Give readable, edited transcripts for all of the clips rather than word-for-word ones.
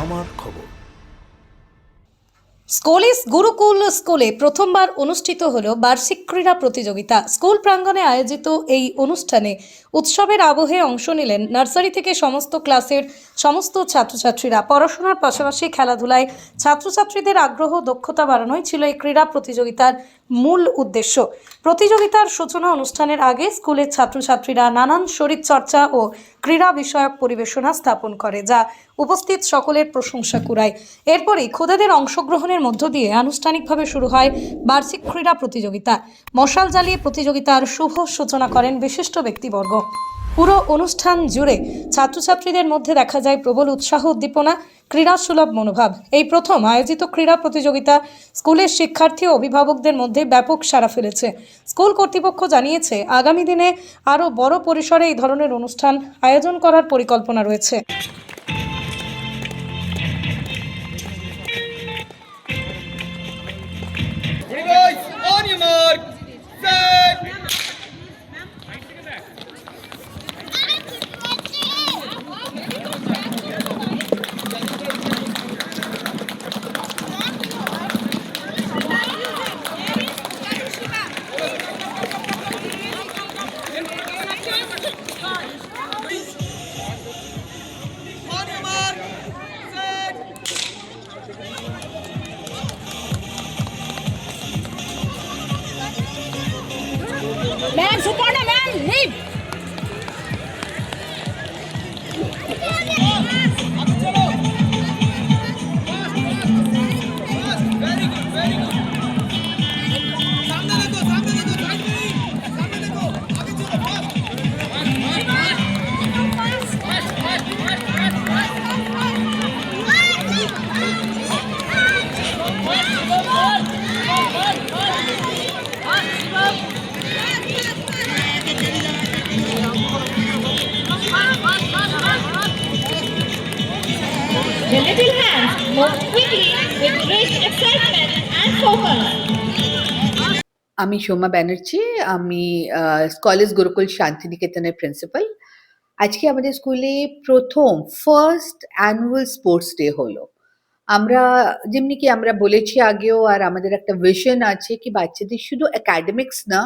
আমার খবর। স্কলিস গুরুকুল স্কুলে প্রথমবার অনুষ্ঠিত হলো বার্ষিক ক্রীড়া প্রতিযোগিতা। স্কুল প্রাঙ্গণে আয়োজিত এই অনুষ্ঠানে উৎসবের আবহে অংশ নিলেন নার্সারি থেকে সমস্ত ক্লাসের সমস্ত ছাত্রছাত্রীরা। পড়াশোনার পাশাপাশি খেলাধুলায় ছাত্রছাত্রীদের আগ্রহ দক্ষতা বাড়ানোই ছিল এই ক্রীড়া প্রতিযোগিতার মূল উদ্দেশ্য। প্রতিযোগিতার সূচনা অনুষ্ঠানের আগে স্কুলের ছাত্রছাত্রীরা নানান শরীরচর্চা ও ক্রীড়া বিষয়ক পরিবেশনা স্থাপন করে, যা উপস্থিত সকলের প্রশংসা কুড়ায়। এরপরই খোদেদের অংশগ্রহণের মধ্য দিয়ে আনুষ্ঠানিকভাবে শুরু হয় বার্ষিক ক্রীড়া প্রতিযোগিতা। মশাল জ্বালিয়ে প্রতিযোগিতার শুভ সূচনা করেন বিশিষ্ট ব্যক্তিবর্গ। পুরো অনুষ্ঠান জুড়ে ছাত্রছাত্রীদের মধ্যে দেখা যায় প্রবল উৎসাহ, উদ্দীপনা, ক্রীড়া সুলভ মনোভাব। এই প্রথম আয়োজিত ক্রীড়া প্রতিযোগিতা স্কুলের শিক্ষার্থী ও অভিভাবকদের মধ্যে ব্যাপক সাড়া ফেলেছে। স্কুল কর্তৃপক্ষ জানিয়েছে, আগামী দিনে আরও বড় পরিসরে এই ধরনের অনুষ্ঠান আয়োজন করার পরিকল্পনা রয়েছে। Guys, on your mark, set. On your mark, set. Man, Suparna, man, leave! Very good, very good. सामने देखो, सामने देखो, सामने देखो, आगे चलो, fast. The little hands move quickly with great excitement and focus. আমি সোমা ব্যানার্জি, আমি স্কলার্স গুরুকুল শান্তিনিকেতনের প্রিন্সিপাল। আজকে আমাদের স্কুলে প্রথম ফার্স্ট অ্যানুয়াল স্পোর্টস ডে হলো। আমরা যেমনি কি আমরা বলেছি আগেও, আর আমাদের একটা ভিশন আছে কি বাচ্চাদের শুধু একাডেমিক্স না,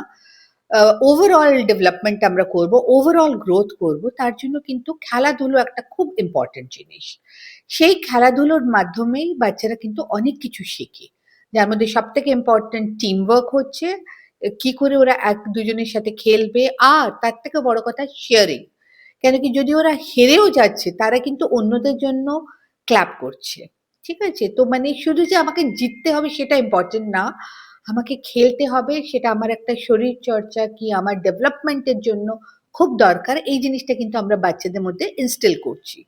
ওভারঅল ডেভেলপমেন্ট আমরা করব, ওভারঅল গ্রোথ করব। তার জন্য কিন্তু খেলাধুলো একটা খুব ইম্পর্টেন্ট জিনিস। সেই খেলাধুলোর মাধ্যমেই বাচ্চারা কিন্তু অনেক কিছু শেখে, যার মধ্যে সব থেকে ইম্পর্টেন্ট টিম ওয়ার্ক হচ্ছে, কি করে ওরা এক দুজনের সাথে খেলবে, আর তার থেকে বড় কথা শেয়ারিং। কেন কি যদি ওরা হেরেও যাচ্ছে, তারা কিন্তু অন্যদের জন্য ক্ল্যাপ করছে। ঠিক আছে, তো মানে শুধু যে আমাকে জিততে হবে সেটা ইম্পর্টেন্ট না, আমাকে খেলতে হবে, সেটা আমার একটা শরীর চর্চা কি আমার ডেভেলপমেন্টের জন্য খুব দরকার। এই জিনিসটা কিন্তু আমরা বাচ্চাদের মধ্যে ইনস্টিল করছি।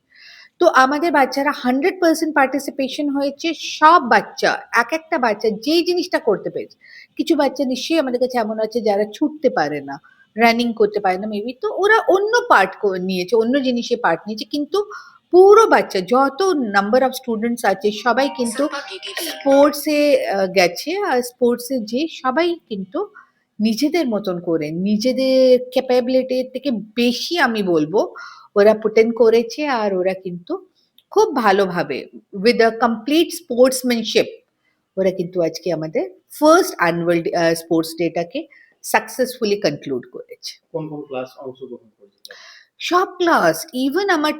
তো আমাদের বাচ্চারা 100% পার্টিসিপেশন হয়েছে। সব বাচ্চা, এক একটা বাচ্চা যেই জিনিসটা করতে পেরেছে। কিছু বাচ্চা নিশ্চয়ই আমাদের কাছে এমন আছে যারা ছুটতে পারে না, রানিং করতে পারে না মেবি, তো ওরা অন্য পার্ট নিয়েছে, অন্য জিনিসে পার্ট নিয়েছে, কিন্তু পুরো বাচ্চা যত নাম্বার অফ স্টুডেন্টস আছে সবাই কিন্তু স্পোর্টসে গেছে। আর স্পোর্টসে যে সবাই কিন্তু নিজেদের মতন করে, নিজেদের ক্যাপাবিলিটির থেকে বেশি আমি বলবো ওরা পুট করেছে। আর ওরা কিন্তু খুব ভালোভাবে উইথ আ কমপ্লিট স্পোর্টসম্যানশিপ ওরা কিন্তু আজকে আমাদের ফার্স্ট অ্যানুয়াল স্পোর্টস ডেটাকে সাকসেসফুলি কনক্লুড করেছে। কোন কোন ক্লাস অংশগ্রহণ করেছে? সব ক্লাস, ইভেন আমার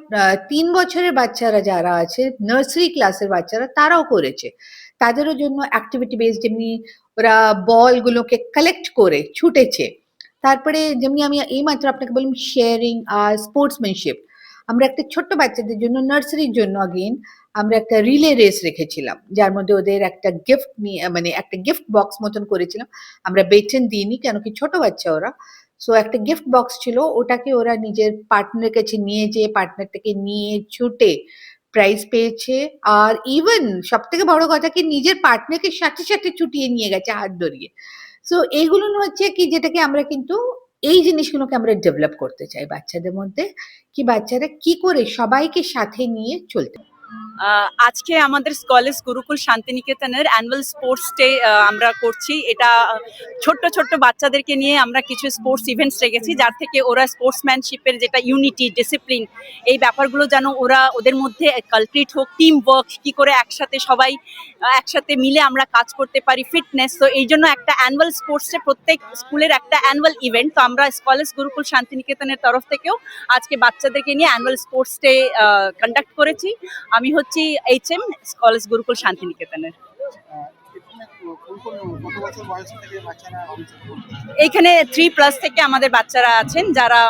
৩ বছরের বাচ্চারা যারা আছে, নার্সারি ক্লাসের বাচ্চারা, তারাও করেছে। তাদেরও জন্য অ্যাক্টিভিটি বেসড, যেমনি ওরা বলগুলোকে কালেক্ট করে ছুটেছে। তারপরে যেমনি আমি এইমাত্র আপনাকে বললাম শেয়ারিং আর স্পোর্টসম্যানশিপ। আমরা একটা ছোট্ট বাচ্চাদের জন্য, নার্সারির জন্য আগেন আমরা একটা রিলে রেস রেখেছিলাম, যার মধ্যে ওদের একটা গিফট নিয়ে, মানে একটা গিফট বক্স মতন করেছিলাম। আমরা বেতন দিইনি, কেন কি ছোট বাচ্চা ওরা। সো একটা গিফট বক্স ছিল, ওটাকে ওরা নিজের পার্টনারের কাছে নিয়ে যেয়ে পার্টনার থেকে নিয়ে ছুটে প্রাইজ পেয়েছে। আর ইভেন সব থেকে বড় কথা কি নিজের পার্টনারকে সাথে সাথে ছুটিয়ে নিয়ে গেছে হাত ধরিয়ে। সো এইগুলো হচ্ছে কি যেটাকে আমরা কিন্তু এই জিনিসগুলোকে আমরা ডেভেলপ করতে চাই বাচ্চাদের মধ্যে, কি বাচ্চারা কি করে সবাইকে সাথে নিয়ে চলতে। আজকে আমাদের কলেজ গুরুকুল শান্তিনিকেতনের অ্যানুয়াল স্পোর্টস ডে আমরা করছি। এটা ছোট্ট ছোট্ট বাচ্চাদেরকে নিয়ে আমরা কিছু স্পোর্টস ইভেন্টস রেখেছি, যার থেকে ওরা স্পোর্টসম্যানশিপের যেটা ইউনিটি, ডিসিপ্লিন, এই ব্যাপারগুলো যেন ওদের মধ্যে কালপ্রিট হোক, টিম ওয়ার্ক, কি করে একসাথে সবাই একসাথে মিলে আমরা কাজ করতে পারি, ফিটনেস। তো এই জন্য একটা অ্যানুয়াল স্পোর্টস ডে, প্রত্যেক স্কুলের একটা অ্যানুয়াল ইভেন্ট। তো আমরা কলেজ গুরুকুল শান্তিনিকেতনের তরফ থেকেও আজকে বাচ্চাদেরকে নিয়ে অ্যানুয়াল স্পোর্টস ডে কন্ডাক্ট করেছি। আমি হচ্ছি HM কলেজ গুরুকুল শান্তিনিকেতনের। এইখানে 3+ থেকে আমাদের বাচ্চারা আছেন, যারা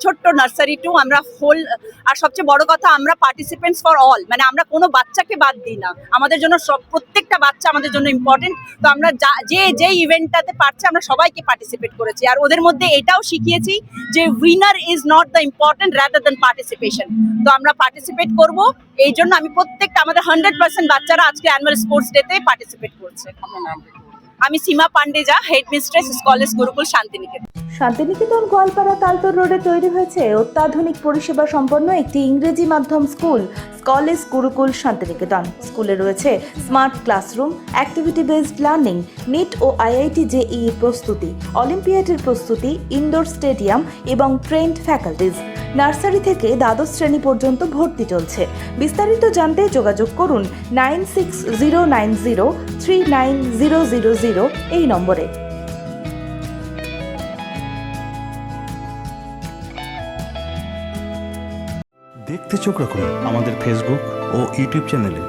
ছোট্ট নার্সারি টু আমরা হোল। আর সবচেয়ে বড় কথা, আমরা পার্টিসিপেন্টস ফর অল, মানে আমরা কোনো বাচ্চাকে বাদ দিই না। আমাদের জন্য প্রত্যেকটা বাচ্চা আমাদের জন্য ইম্পর্টেন্ট। তো আমরা যে ইভেন্টটাতে পারছি আমরা সবাইকে পার্টিসিপেট করেছি, আর ওদের মধ্যে এটাও শিখিয়েছি যে winner is not the important, rather than participation. তো আমরা পার্টিসিপেট করব, এই জন্য আমি প্রত্যেকটা আমাদের 100% বাচ্চারা আজকে অ্যানুয়াল স্পোর্টস ডেতে পার্টিসিপেট করছে। আমি সীমা পান্ডেজা, headmistress college Gurukul Shantiniketan. Shantiniketan Goalpara তালতর রোডে তৈরি হয়েছে অত্যাধুনিক পরিষেবা সম্পন্ন একটি ইংরেজি মাধ্যম স্কুল, কলেজ গুরুকুল শান্তিনিকেতন। স্কুলে রয়েছে smart classroom, activity based learning, NEET ও IIT JEE প্রস্তুতি, অলিম্পিয়াডের প্রস্তুতি, ইনডোর স্টেডিয়াম এবং ট্রেন্ড ফ্যাকাল্টিজ। নার্সারি থেকে দ্বাদশ শ্রেণী পর্যন্ত ভর্তি চলছে। বিস্তারিত জানতে যোগাযোগ করুন 9609039000 এই নম্বরে। দেখতে চোখ রাখুন আমাদের ফেসবুক ও ইউটিউব চ্যানেলে।